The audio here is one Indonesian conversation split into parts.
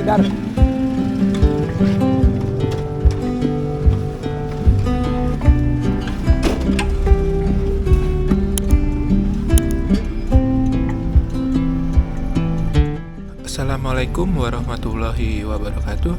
Tidar. Assalamualaikum warahmatullahi wabarakatuh.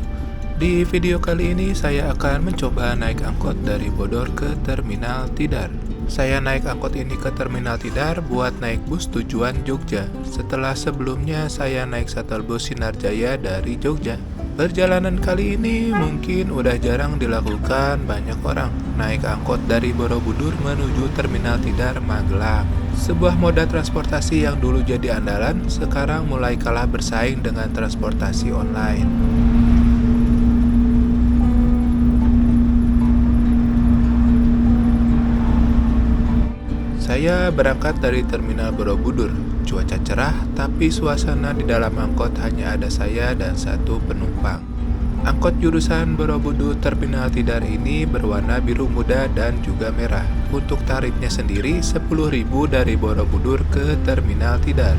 Di video kali ini saya akan mencoba naik angkot dari Bodor ke Terminal Tidar. Saya naik angkot ini ke Terminal Tidar buat naik bus tujuan Jogja. Setelah sebelumnya saya naik shuttle bus Sinarjaya dari Jogja. Perjalanan kali ini mungkin udah jarang dilakukan banyak orang. Naik angkot dari Borobudur menuju Terminal Tidar Magelang. Sebuah moda transportasi yang dulu jadi andalan, sekarang mulai kalah bersaing dengan transportasi online. Saya berangkat dari Terminal Borobudur. Cuaca cerah, tapi suasana di dalam angkot hanya ada saya dan satu penumpang. Angkot jurusan Borobudur Terminal Tidar ini berwarna biru muda dan juga merah. Untuk tarifnya sendiri 10.000 dari Borobudur ke Terminal Tidar.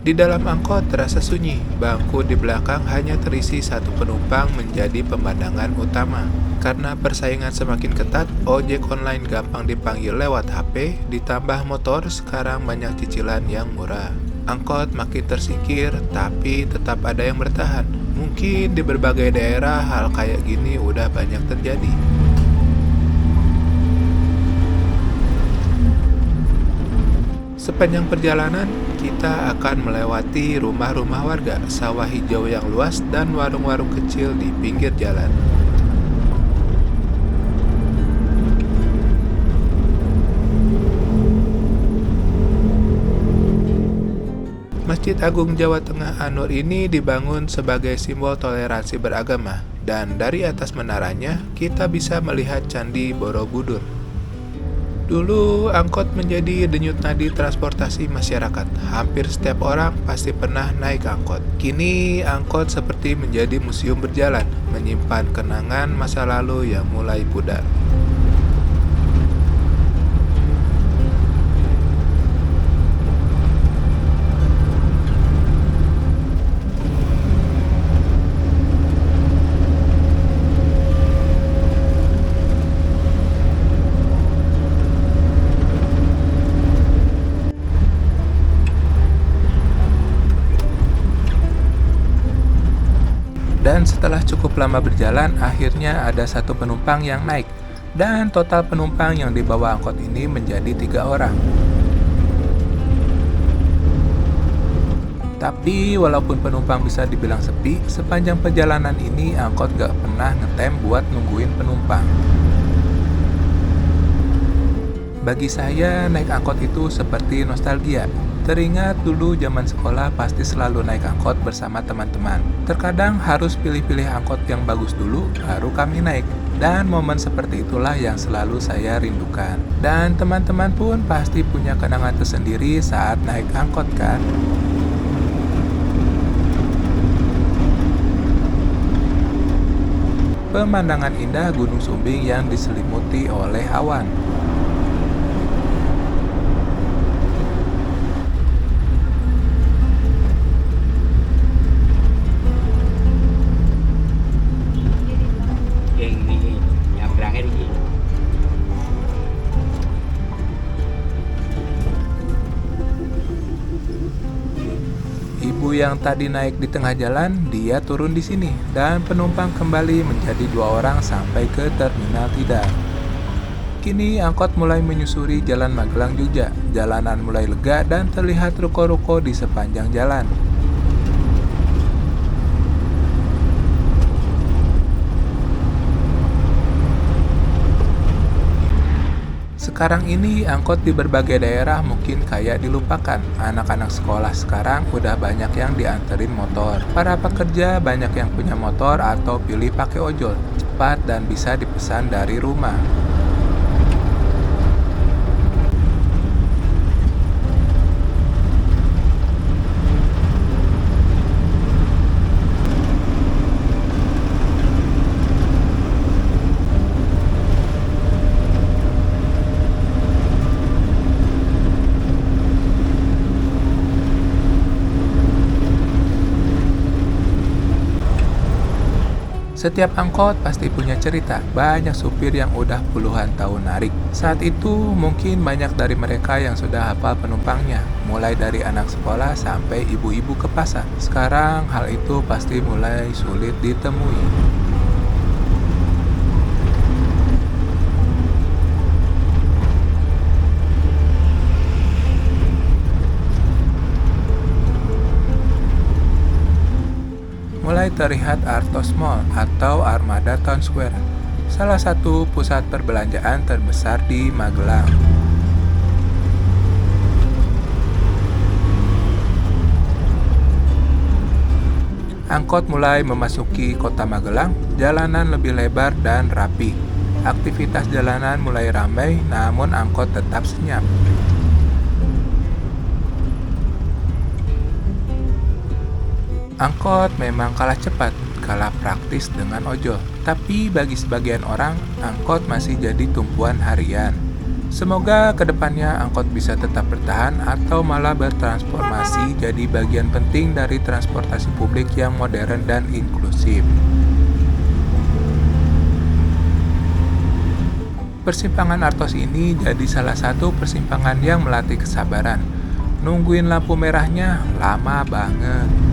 Di dalam angkot terasa sunyi, bangku di belakang hanya terisi satu penumpang menjadi pemandangan utama. Karena persaingan semakin ketat, ojek online gampang dipanggil lewat HP, ditambah motor sekarang banyak cicilan yang murah. Angkot makin tersingkir, tapi tetap ada yang bertahan. Mungkin di berbagai daerah hal kayak gini udah banyak terjadi. Sepanjang perjalanan, kita akan melewati rumah-rumah warga, sawah hijau yang luas, dan warung-warung kecil di pinggir jalan. Masjid Agung Jawa Tengah An-Nur ini dibangun sebagai simbol toleransi beragama, dan dari atas menaranya kita bisa melihat Candi Borobudur. Dulu angkot menjadi denyut nadi transportasi masyarakat. Hampir setiap orang pasti pernah naik angkot. Kini angkot seperti menjadi museum berjalan, menyimpan kenangan masa lalu yang mulai pudar. Dan setelah cukup lama berjalan, akhirnya ada satu penumpang yang naik. Dan total penumpang yang dibawa angkot ini menjadi 3 orang. Tapi walaupun penumpang bisa dibilang sepi, sepanjang perjalanan ini angkot gak pernah ngetem buat nungguin penumpang. Bagi saya, naik angkot itu seperti nostalgia. Teringat dulu zaman sekolah pasti selalu naik angkot bersama teman-teman. Terkadang harus pilih-pilih angkot yang bagus dulu, baru kami naik. Dan momen seperti itulah yang selalu saya rindukan. Dan teman-teman pun pasti punya kenangan tersendiri saat naik angkot kan? Pemandangan indah Gunung Sumbing yang diselimuti oleh awan. Ibu yang tadi naik di tengah jalan, dia turun di sini, dan penumpang kembali menjadi 2 orang sampai ke Terminal Tidar. Kini angkot mulai menyusuri Jalan Magelang Jogja. Jalanan mulai lega dan terlihat ruko-ruko di sepanjang jalan. Sekarang ini angkot di berbagai daerah mungkin kayak dilupakan. Anak-anak sekolah sekarang udah banyak yang dianterin motor. Para pekerja banyak yang punya motor atau pilih pakai ojol, cepat dan bisa dipesan dari rumah. Setiap angkot pasti punya cerita, banyak supir yang udah puluhan tahun narik. Saat itu mungkin banyak dari mereka yang sudah hafal penumpangnya, mulai dari anak sekolah sampai ibu-ibu ke pasar. Sekarang hal itu pasti mulai sulit ditemui. Mulai terlihat Artos Mall atau Armada Town Square, salah satu pusat perbelanjaan terbesar di Magelang. Angkot mulai memasuki kota Magelang, jalanan lebih lebar dan rapi. Aktivitas jalanan mulai ramai, namun angkot tetap senyap. Angkot memang kalah cepat, kalah praktis dengan ojol. Tapi bagi sebagian orang, angkot masih jadi tumpuan harian. Semoga kedepannya angkot bisa tetap bertahan atau malah bertransformasi jadi bagian penting dari transportasi publik yang modern dan inklusif. Persimpangan Artos ini jadi salah satu persimpangan yang melatih kesabaran. Nungguin lampu merahnya lama banget.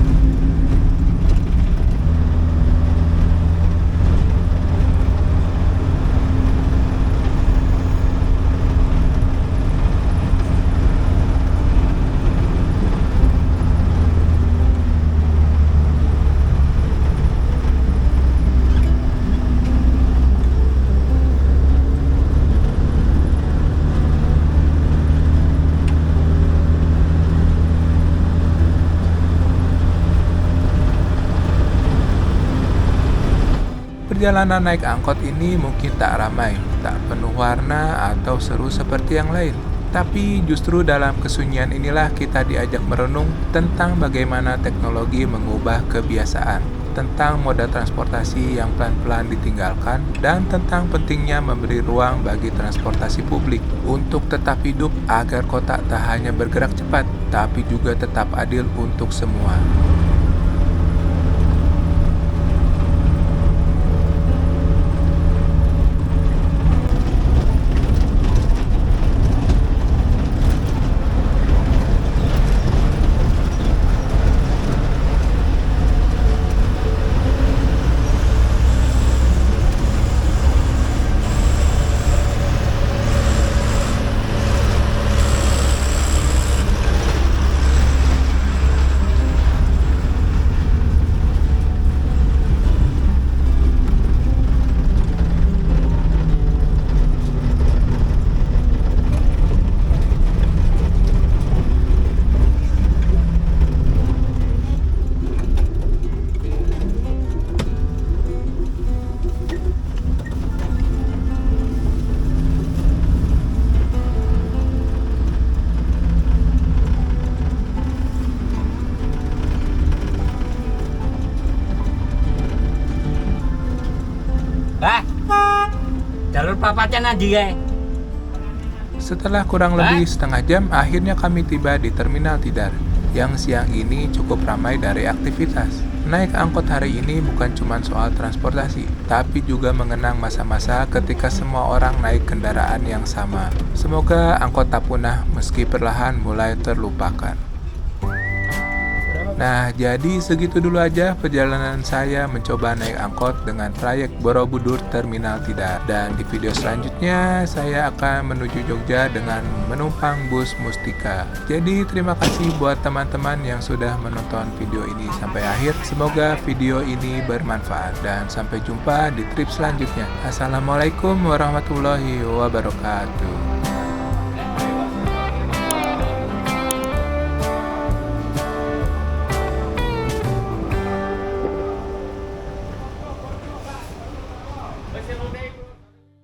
Perjalanan naik angkot ini mungkin tak ramai, tak penuh warna atau seru seperti yang lain. Tapi justru dalam kesunyian inilah kita diajak merenung tentang bagaimana teknologi mengubah kebiasaan, tentang moda transportasi yang pelan-pelan ditinggalkan, dan tentang pentingnya memberi ruang bagi transportasi publik untuk tetap hidup agar kota tak hanya bergerak cepat, tapi juga tetap adil untuk semua. Bah, jalur papacan aja ya. Setelah kurang lebih setengah jam, akhirnya kami tiba di Terminal Tidar, yang siang ini cukup ramai dari aktivitas. Naik angkot hari ini bukan cuma soal transportasi, tapi juga mengenang masa-masa ketika semua orang naik kendaraan yang sama. Semoga angkot tak punah meski perlahan mulai terlupakan. Nah, jadi segitu dulu aja perjalanan saya mencoba naik angkot dengan trayek Borobudur Terminal Tidar. Dan di video selanjutnya, saya akan menuju Jogja dengan menumpang bus Mustika. Jadi, terima kasih buat teman-teman yang sudah menonton video ini sampai akhir. Semoga video ini bermanfaat dan sampai jumpa di trip selanjutnya. Assalamualaikum warahmatullahi wabarakatuh.